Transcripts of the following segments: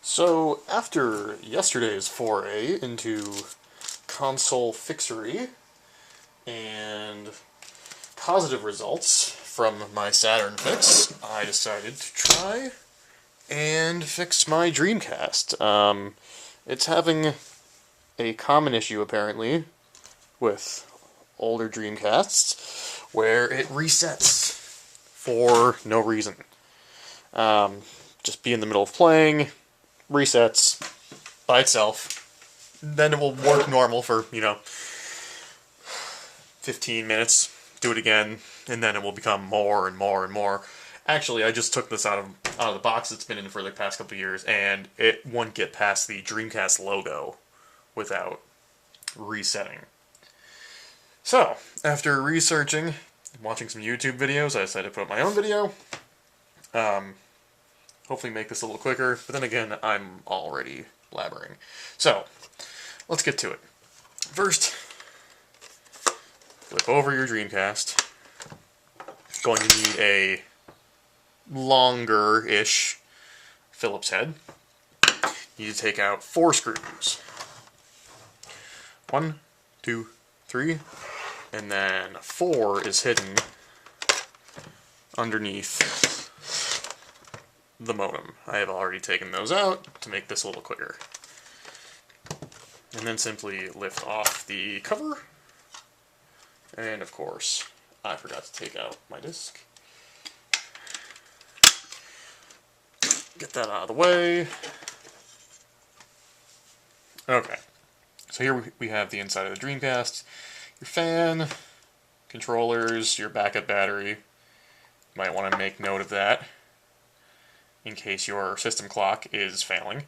So, after yesterday's foray into console fixery and positive results from my Saturn fix, I decided to try and fix my Dreamcast. It's having a common issue, apparently, with older Dreamcasts, where it resets for no reason. Just be in the middle of playing, resets by itself, then it will work normal for, 15 minutes, do it again, and then it will become more and more and more. Actually, I just took this out of the box it's been in for the past couple of years, and it won't get past the Dreamcast logo without resetting. So, after researching and watching some YouTube videos, I decided to put up my own video. Hopefully make this a little quicker, but then again, I'm already blabbering. So, let's get to it. First, flip over your Dreamcast. Going to need a longer-ish Phillips head. You need to take out 4 screws. 1, 2, 3, and then 4 is hidden underneath the modem. I have already taken those out to make this a little quicker. And then simply lift off the cover. And of course, I forgot to take out my disc. Get that out of the way. Okay, so here we have the inside of the Dreamcast. Your fan, controllers, your backup battery. You might want to make note of that in case your system clock is failing.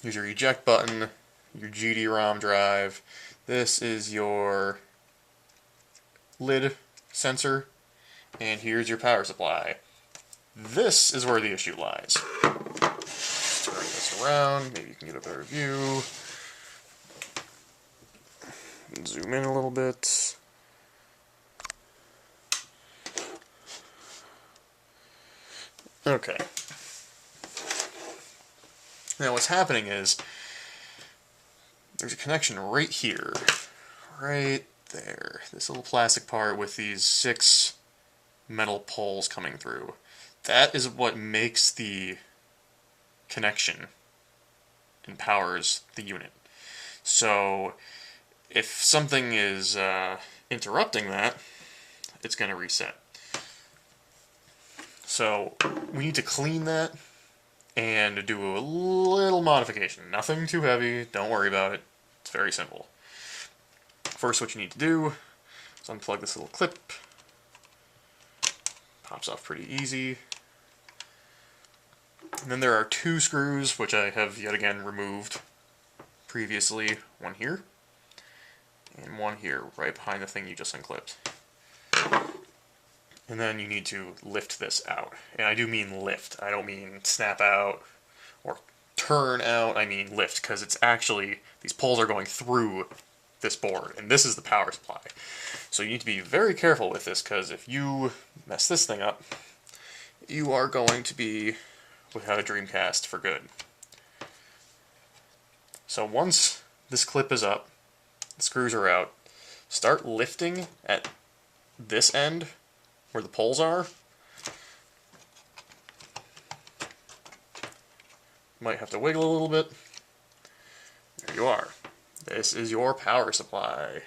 Here's your eject button, your GD-ROM drive. This is your lid sensor, and here's your power supply. This is where the issue lies. Turn this around, maybe you can get a better view. Zoom in a little bit. Okay. Now what's happening is there's a connection right here. Right there. This little plastic part with these 6 metal poles coming through. That is what makes the connection and powers the unit. So if something is interrupting that, it's going to reset. So we need to clean that and do a little modification. Nothing too heavy, don't worry about it. It's very simple. First, what you need to do is unplug this little clip. Pops off pretty easy. And then there are 2 screws, which I have yet again removed previously. One here, and one here, right behind the thing you just unclipped. And then you need to lift this out. And I do mean lift. I don't mean snap out or turn out. I mean lift, because it's actually, these poles are going through this board, and this is the power supply. So you need to be very careful with this, because if you mess this thing up, you are going to be without a Dreamcast for good. So once this clip is up, the screws are out, start lifting at this end where the poles are. Might have to wiggle a little bit. There you are. This is your power supply.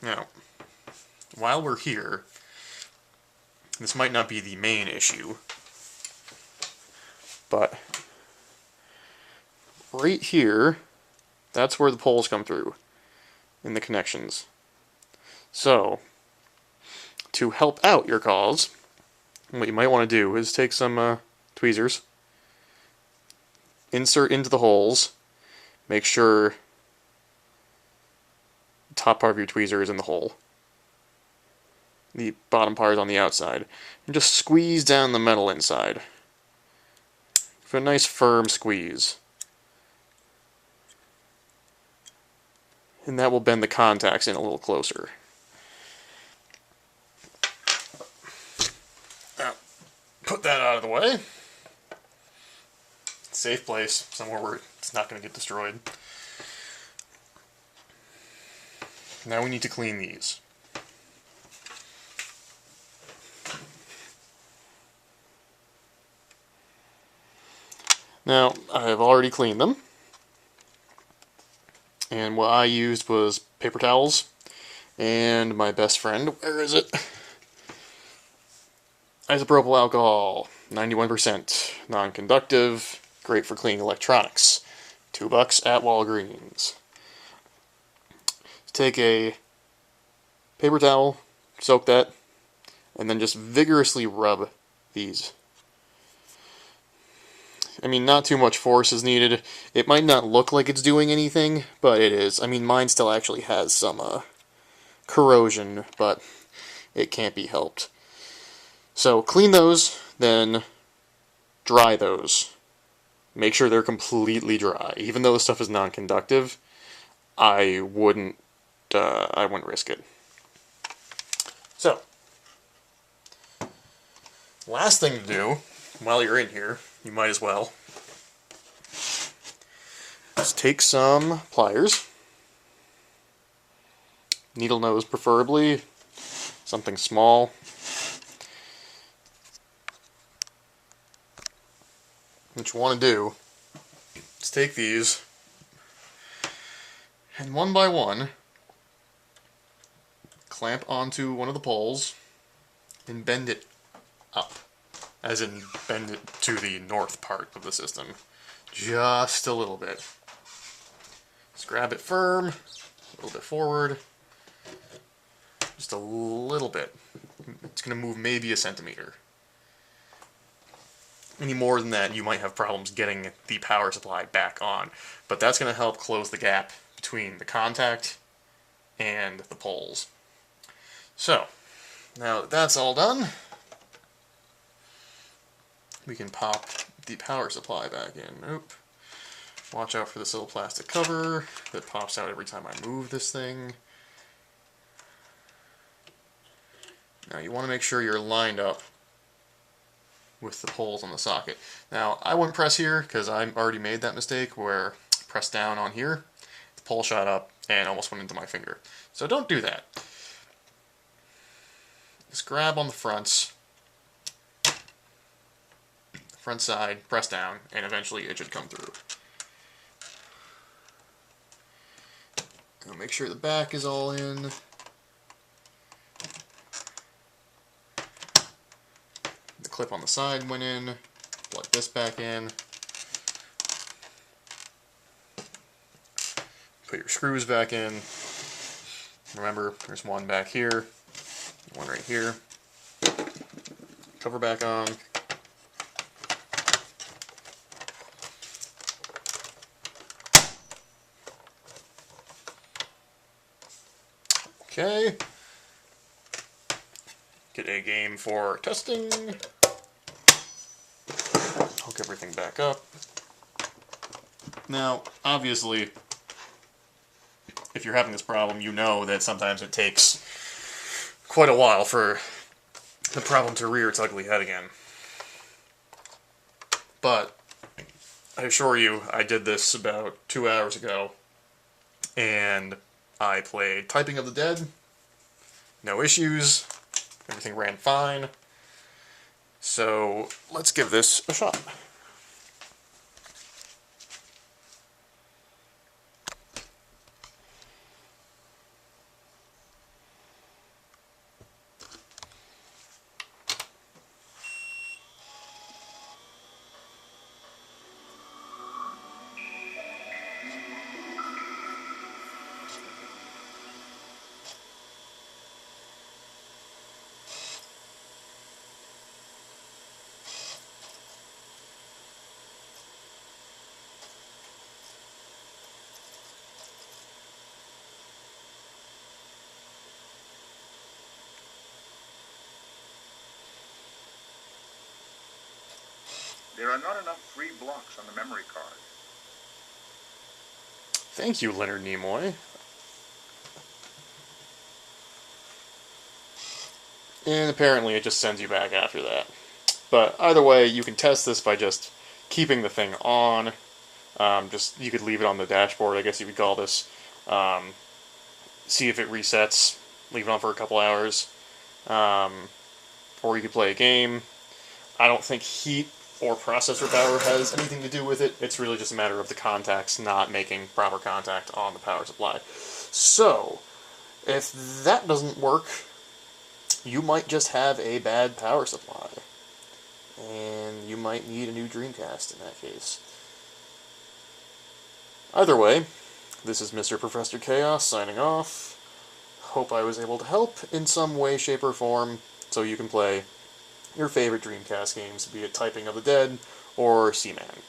Now, while we're here, this might not be the main issue, but right here, that's where the poles come through in the connections. So, to help out your cause, what you might want to do is take some tweezers, insert into the holes, make sure the top part of your tweezer is in the hole, the bottom part is on the outside, and just squeeze down the metal inside for a nice firm squeeze. And that will bend the contacts in a little closer. Now, put that out of the way. Safe place, somewhere where it's not going to get destroyed. Now we need to clean these. Now, I've already cleaned them. And what I used was paper towels. And my best friend, where is it? Isopropyl alcohol, 91%, non-conductive, great for cleaning electronics. $2 at Walgreens. Take a paper towel, soak that, and then just vigorously rub these. I mean, not too much force is needed. It might not look like it's doing anything, but it is. I mean, mine still actually has some corrosion, but it can't be helped. So clean those, then dry those. Make sure they're completely dry. Even though the stuff is non-conductive, I wouldn't risk it. So, last thing to do, while you're in here, you might as well, just take some pliers, needle nose preferably, something small. What you want to do is take these, and one by one, clamp onto one of the poles, and bend it up. As in, bend it to the north part of the system. Just a little bit. Just grab it firm, a little bit forward, just a little bit. It's going to move maybe a centimeter. Any more than that, you might have problems getting the power supply back on. But that's going to help close the gap between the contact and the poles. So, now that that's all done, we can pop the power supply back in. Oop. Watch out for this little plastic cover that pops out every time I move this thing. Now you want to make sure you're lined up with the poles on the socket. Now I wouldn't press here because I already made that mistake where I pressed down on here, the pole shot up and almost went into my finger. So don't do that. Just grab on the fronts, front side, press down, and eventually it should come through. Now make sure the back is all in. The clip on the side went in. Plug this back in. Put your screws back in. Remember, there's one back here, one right here. Cover back on. Okay. Get a game for testing. Hook everything back up. Now, obviously, if you're having this problem, you know that sometimes it takes quite a while for the problem to rear its ugly head again. But I assure you, I did this about 2 hours ago, and I played Typing of the Dead. No issues. Everything ran fine. So let's give this a shot. There are not enough free blocks on the memory card. Thank you, Leonard Nimoy. And apparently it just sends you back after that. But either way, you can test this by just keeping the thing on. You could leave it on the dashboard, I guess you could call this. See if it resets. Leave it on for a couple hours. Or you could play a game. I don't think heat or processor power has anything to do with it. It's really just a matter of the contacts not making proper contact on the power supply. So, if that doesn't work, you might just have a bad power supply. And you might need a new Dreamcast in that case. Either way, this is Mr. Professor Chaos signing off. Hope I was able to help in some way, shape, or form so you can play your favorite Dreamcast games, be it Typing of the Dead or Seaman.